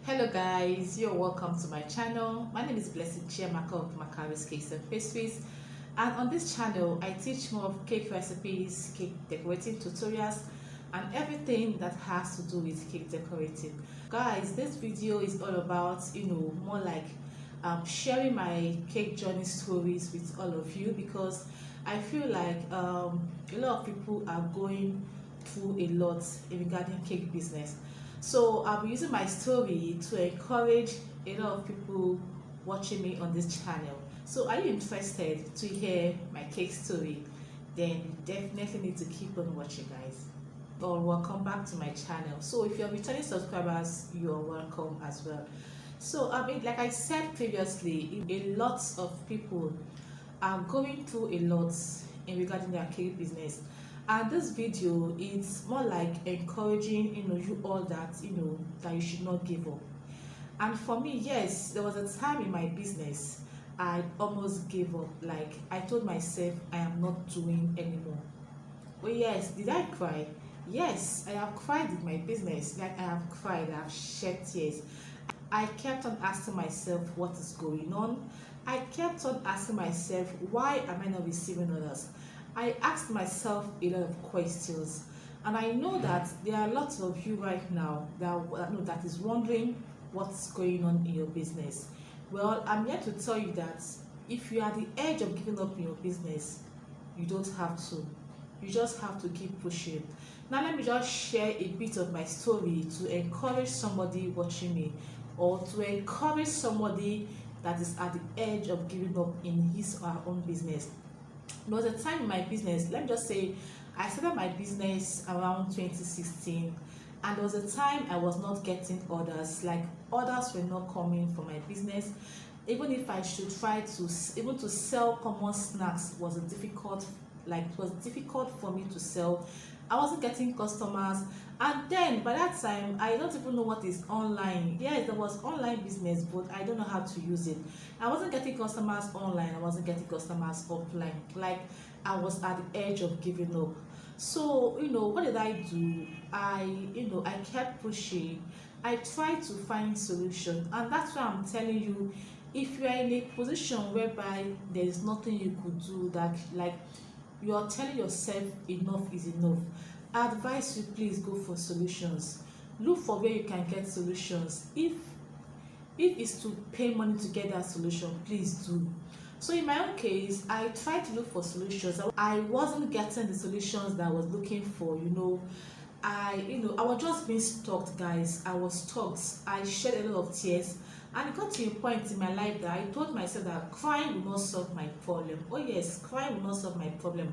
Hello guys, you're welcome to my channel. My name is Blessed Chiamaka of Macari's Cakes and Pastries, and on this channel I teach more of cake recipes, cake decorating tutorials and everything that has to do with cake decorating. Guys, this video is all about more like sharing my cake journey stories with all of you, because I feel like a lot of people are going through a lot regarding cake business. So I'll be using my story to encourage a lot of people watching me on this channel. So are you interested to hear my cake story? Then you definitely need to keep on watching, guys. Or welcome back to my channel. So if you're returning subscribers, you're welcome as well. So like I said previously, a lot of people are going through a lot in regarding their cake business. And this video is more like encouraging you all that that you should not give up. And for me, yes, there was a time in my business I almost gave up. Like, I told myself I am not doing anymore. Oh yes, did I cry? Yes, I have cried in my business. Like, I have cried, I have shed tears. I kept on asking myself what is going on. I kept on asking myself, why am I not receiving orders? I asked myself a lot of questions, and I know that there are lots of you right now that is wondering what's going on in your business. Well, I'm here to tell you that if you are at the edge of giving up in your business, you don't have to. You just have to keep pushing. Now let me just share a bit of my story to encourage somebody watching me, or to encourage somebody that is at the edge of giving up in his or her own business. There was a time in my business, let me just say, I started my business around 2016, and there was a time I was not getting orders. Like, orders were not coming for my business. Even if I should try to sell common snacks, was a difficult, like, it was difficult for me to sell. I wasn't getting customers. And then by that time, I don't even know what is online. Yeah, there was online business, but I don't know how to use it. I wasn't getting customers online, I wasn't getting customers offline. Like, I was at the edge of giving up. So what did I do? I kept pushing. I tried to find solution, and that's why I'm telling you, if you are in a position whereby there is nothing you could do, that, like, you are telling yourself enough is enough, I advise you, please go for solutions. Look for where you can get solutions. If it's to pay money to get that solution, please do. So in my own case, I tried to look for solutions. I wasn't getting the solutions that I was looking for. I was just being stuck, guys. I was stuck. I shed a lot of tears, and it got to a point in my life that I told myself that crying will not solve my problem. Oh yes, crying will not solve my problem.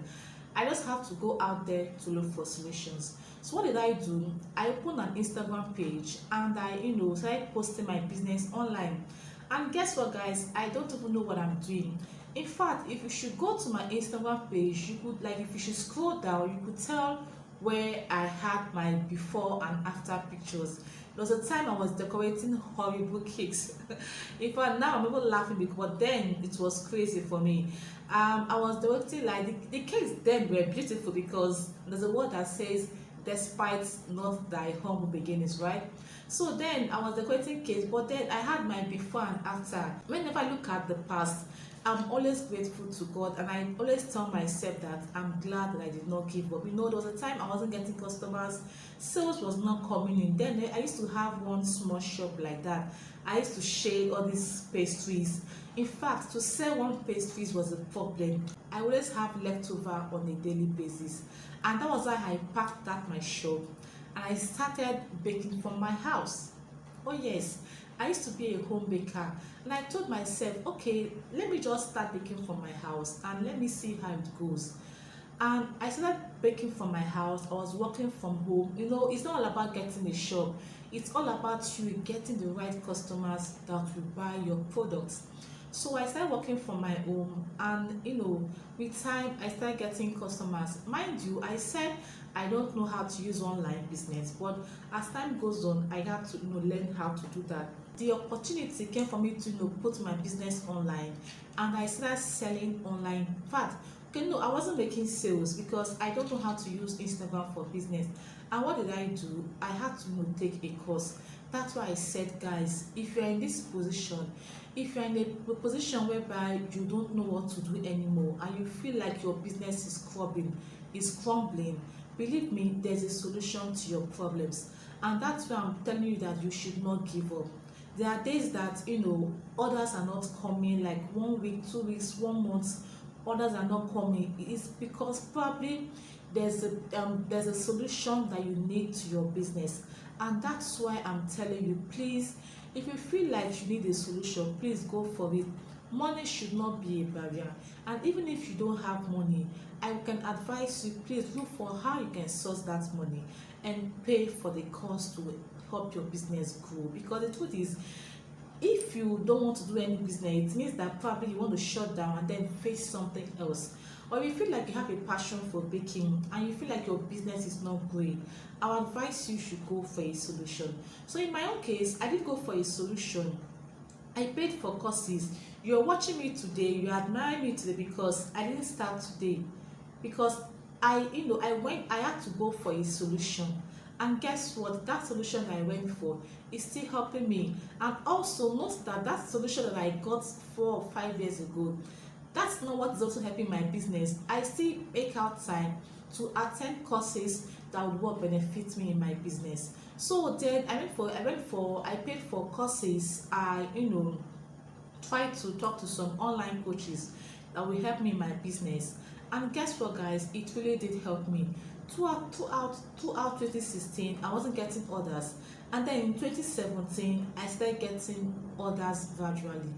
I just have to go out there to look for solutions. So what did I do? I opened an Instagram page, and I started posting my business online. And guess what, guys? I don't even know what I'm doing. In fact, if you should go to my Instagram page, you could, like, if you should scroll down, you could tell where I had my before and after pictures. There was a time I was decorating horrible cakes. In fact, now I'm even laughing, because then it was crazy for me. I was decorating, like, the cakes then were beautiful, because there's a word that says, despite not thy humble beginnings, right? So then I was decorating cakes, but then I had my before and after. Whenever I look at the past, I'm always grateful to God, and I always tell myself that I'm glad that I did not give up. There was a time I wasn't getting customers, sales was not coming in. Then I used to have one small shop like that. I used to shade all these pastries. In fact, to sell one pastries was a problem. I always have leftover on a daily basis, and that was why I packed at my shop and I started baking from my house. Oh yes, I used to be a home baker, and I told myself, okay, let me just start baking from my house and let me see how it goes. And I started baking from my house. I was working from home. It's not all about getting a shop, it's all about you getting the right customers that will buy your products. So I started working from my home, and with time I started getting customers. Mind you, I said I don't know how to use online business, but as time goes on, I had to learn how to do that. The opportunity came for me to put my business online, and I started selling online. In fact, okay, no, I wasn't making sales because I don't know how to use Instagram for business. And what did I do? I had to take a course. That's why I said, guys, if you're in this position, if you're in a position whereby you don't know what to do anymore and you feel like your business is crumbling, believe me, there's a solution to your problems. And that's why I'm telling you that you should not give up. There are days that orders are not coming, like 1 week, 2 weeks, 1 month, orders are not coming. It's because probably there's a solution that you need to your business. And that's why I'm telling you, please, if you feel like you need a solution, please go for it. Money should not be a barrier. And even if you don't have money, I can advise you, please look for how you can source that money and pay for the cost to help your business grow. Because the truth is, if you don't want to do any business, it means that probably you want to shut down and then face something else. Or if you feel like you have a passion for baking and you feel like your business is not growing, I would advise you should go for a solution. So in my own case, I did go for a solution. I paid for courses. You're watching me today, you admire me today because I didn't start today. Because I had to go for a solution. And guess what? That solution I went for is still helping me. And also note that that solution that I got 4 or 5 years ago, that's not what is also helping my business. I still make out time to attend courses that would benefit me in my business. So then I paid for courses. I tried to talk to some online coaches that will help me in my business. And guess what, guys? It really did help me. Throughout 2016, I wasn't getting orders, and then in 2017, I started getting orders gradually.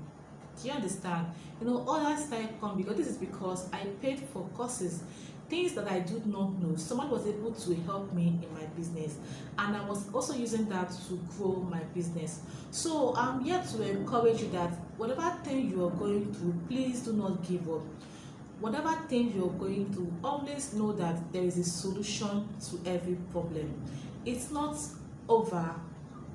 Do you understand? Orders started coming because this is because I paid for courses, things that I did not know. Someone was able to help me in my business, and I was also using that to grow my business. So I'm here to encourage you that whatever thing you are going through, please do not give up. Whatever thing you're going through, always know that there is a solution to every problem. It's not over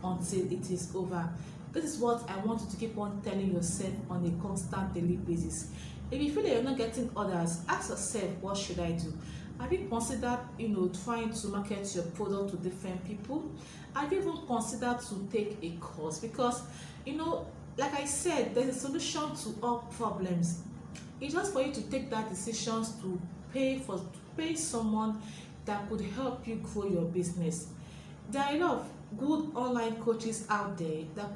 until it is over. This is what I want you to keep on telling yourself on a constant daily basis. If you feel that you're not getting orders, ask yourself, what should I do? Have you considered trying to market your product to different people? Have you even considered to take a course? Because like I said, there's a solution to all problems. It's just for you to take that decisions to pay someone that could help you grow your business. There are a lot of good online coaches out there that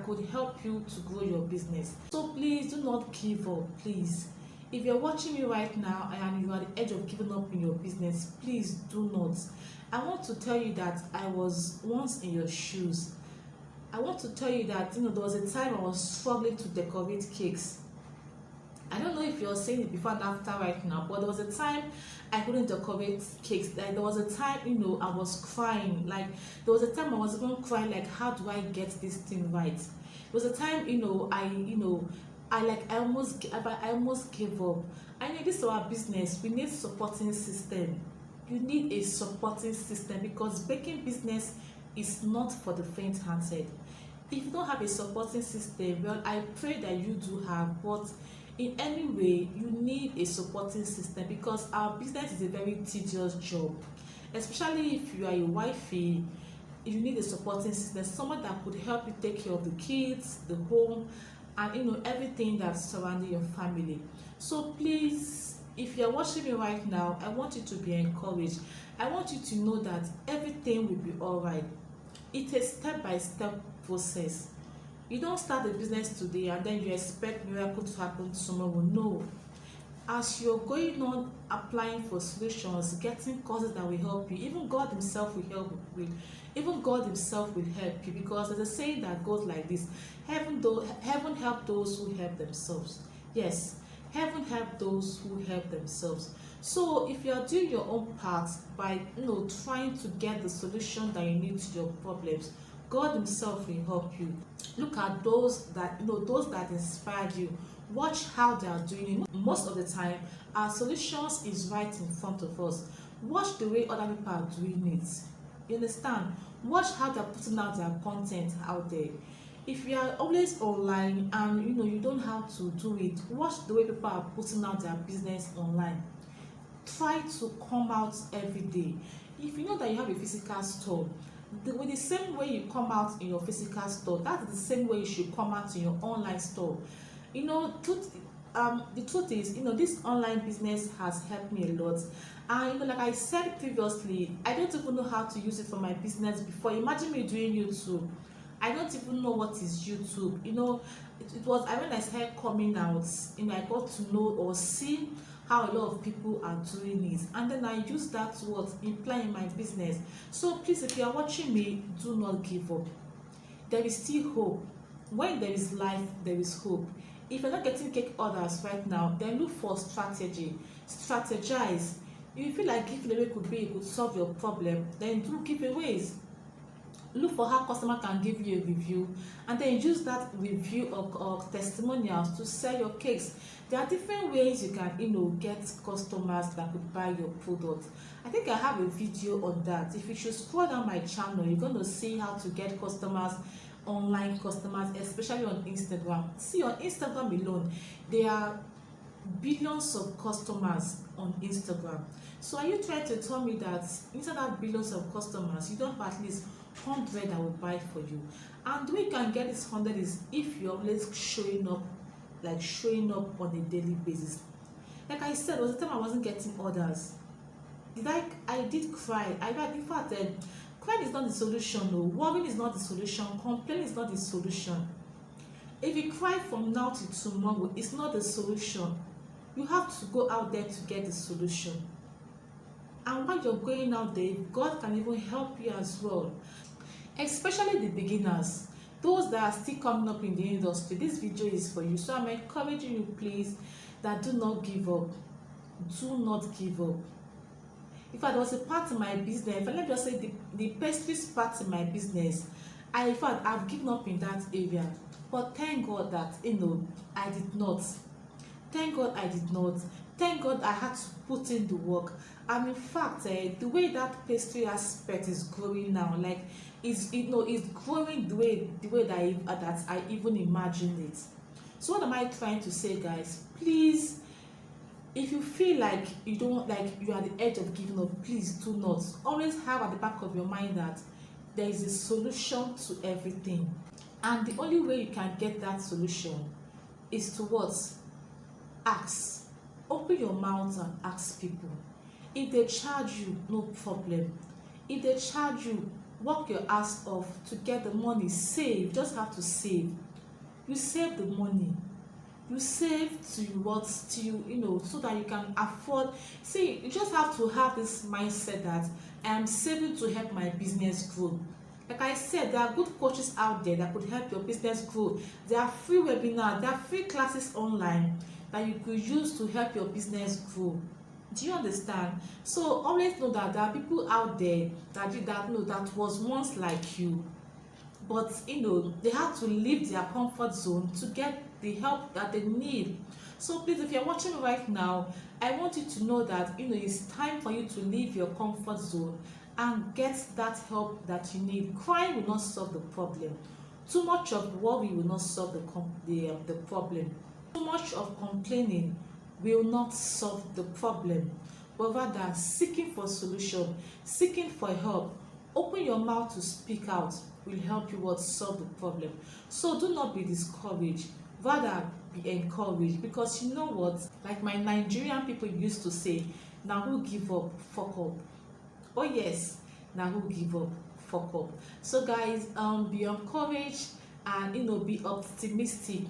could help you to grow your business. So please do not give up, please. If you're watching me right now and you are at the edge of giving up in your business, please do not. I want to tell you that I was once in your shoes. I want to tell you that there was a time I was struggling to decorate cakes. I don't know if you're saying it before and after right now, but there was a time I couldn't decorate cakes. Like there was a time, I was crying. Like there was a time I was even crying, like, how do I get this thing right? There was a time, I almost gave up. I know this is our business. We need supporting system. You need a supporting system because baking business is not for the faint-hearted. If you don't have a supporting system, well, I pray that you do have, but in any way you need a supporting system because our business is a very tedious job, especially if you are a wifey. You need a supporting system, someone that could help you take care of the kids, the home, and everything that's surrounding your family. So please, if you're watching me right now, I want you to be encouraged. I want you to know that everything will be all right. It's a step-by-step process. You don't start a business today and then you expect miracle to happen tomorrow. No. As you're going on applying for solutions, getting causes that will help you, even God himself will help you. Even God himself will help you, because there's a saying that goes like this: heaven help those who help themselves. Yes, heaven help those who help themselves. So if you are doing your own part by trying to get the solution that you need to your problems, God himself will help you. Look at those that inspired you. Watch how they are doing it. Most of the time, our solutions is right in front of us. Watch the way other people are doing it. You understand? Watch how they're putting out their content out there. If you are always online and you don't know how to do it, watch the way people are putting out their business online. Try to come out every day. If you know that you have a physical store With the same way you come out in your physical store, that's the same way you should come out in your online store. The truth is, this online business has helped me a lot. And like I said previously, I don't even know how to use it for my business before. Imagine me doing YouTube. I don't even know what is YouTube. It was when I started coming out, I got to know or see how a lot of people are doing it, and then I use that to imply in my business. So please, if you are watching me, do not give up. There is still hope. When there is life, there is hope. If you're not getting cake orders right now, then look for strategy. Strategize. If you feel like giving away could solve your problem, then do giveaways. Look for how customer can give you a review, and then use that review or testimonials to sell your cakes. There are different ways you can get customers that could buy your product. I think I have a video on that. If you should scroll down my channel, you're going to see how to get customers, online customers, especially on Instagram. See, on Instagram alone, there are billions of customers on Instagram. So are you trying to tell me that instead of billions of customers, you don't have at least 100 that will buy for you? And the way you can get this 100 is if you're always showing up on a daily basis. Like I said, there was a time I wasn't getting orders. I did cry. In fact, crying is not the solution. No, worrying is not the solution. Complaining is not the solution. If you cry from now to tomorrow, it's not the solution. You have to go out there to get the solution. And while you're going out there, God can even help you as well. Especially the beginners, those that are still coming up in the industry. This video is for you. So I'm encouraging you, please, that do not give up. Do not give up. In fact, there was a part in my business, let me just say the pastries part in my business, I've given up in that area. But thank God that I did not. Thank God I did not. Thank God I had to put in the work. And in fact, the way that pastry aspect is growing now, it's growing the way that I even imagined it. So what am I trying to say, guys? Please, if you feel like you're at the edge of giving up, please do not. Always have at the back of your mind that there is a solution to everything. And the only way you can get that solution is to what? Ask. Open your mouth and ask people. If they charge you, no problem. If they charge you, work your ass off to get the money. Save. You just have to save. You save the money. You save so that you can afford. See, you just have to have this mindset that I am saving to help my business grow. Like I said, there are good coaches out there that could help your business grow. There are free webinars, there are free classes online that you could use to help your business grow. Do you understand? So always know that there are people out there that was once like you, but they had to leave their comfort zone to get the help that they need. So please, if you're watching right now, I want you to know that it's time for you to leave your comfort zone and get that help that you need. Crying will not solve the problem. Too much of worry will not solve the problem. Too much of complaining will not solve the problem. But rather, seeking for solution, seeking for help, open your mouth to speak out will help you solve the problem. So do not be discouraged. Rather, be encouraged, because you know what? Like my Nigerian people used to say, "Now who give up, fuck up." Oh yes, now who give up, fuck up. So guys, be encouraged and be optimistic.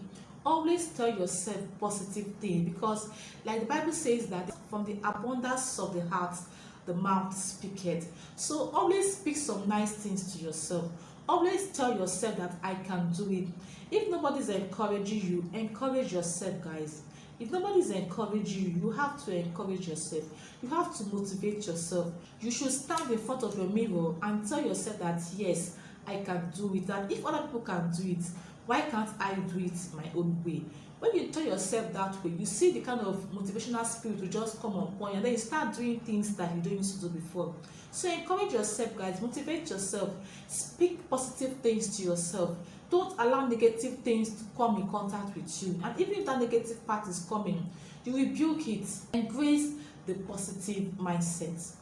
Always tell yourself positive things, because like the Bible says that from the abundance of the heart the mouth speaketh. So always speak some nice things to yourself. Always tell yourself that I can do it. If nobody's encouraging you, encourage yourself, guys. If nobody's encouraging you, you have to encourage yourself. You have to motivate yourself. You should stand in front of your mirror and tell yourself that yes, I can do it. And if other people can do it, why can't I do it my own way? When you tell yourself that way, you see the kind of motivational spirit will just come upon you, and then you start doing things that you don't used to do before. So encourage yourself, guys. Motivate yourself. Speak positive things to yourself. Don't allow negative things to come in contact with you. And even if that negative part is coming, you rebuke it. Embrace the positive mindset.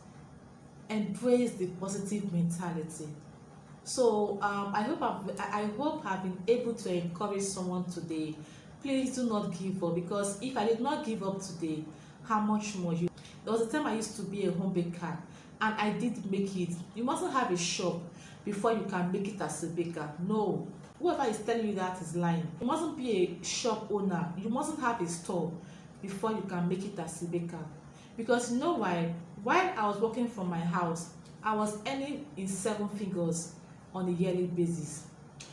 Embrace the positive mentality. So I hope I've been able to encourage someone today. Please do not give up, because if I did not give up today, how much more you. There was a time I used to be a home baker, and I did make it. You mustn't have a shop before you can make it as a baker. No, whoever is telling you that is lying. You mustn't be a shop owner. You mustn't have a store before you can make it as a baker. Because you know why? While I was working from my house, I was earning in 7 figures on a yearly basis.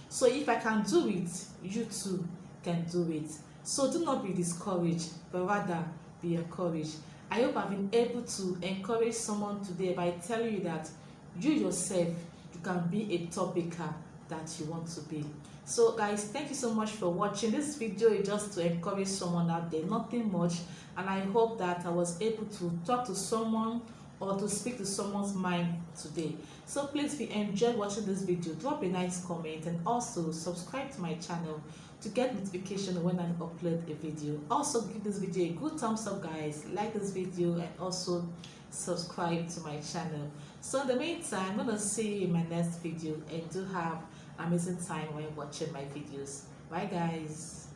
So if I can do it, you too can do it. So do not be discouraged, but rather be encouraged. I hope I've been able to encourage someone today by telling you that you yourself, you can be a top baker that you want to be. So guys, thank you so much for watching. This video is just to encourage someone out there, nothing much, and I hope that I was able to talk to someone or to speak to someone's mind today. So please, if you enjoyed watching this video, drop a nice comment and also subscribe to my channel to get notification when I upload a video. Also give this video a good thumbs up guys, like this video, and also subscribe to my channel. So in the meantime, I'm gonna see you in my next video, and do have amazing time when watching my videos. Bye guys.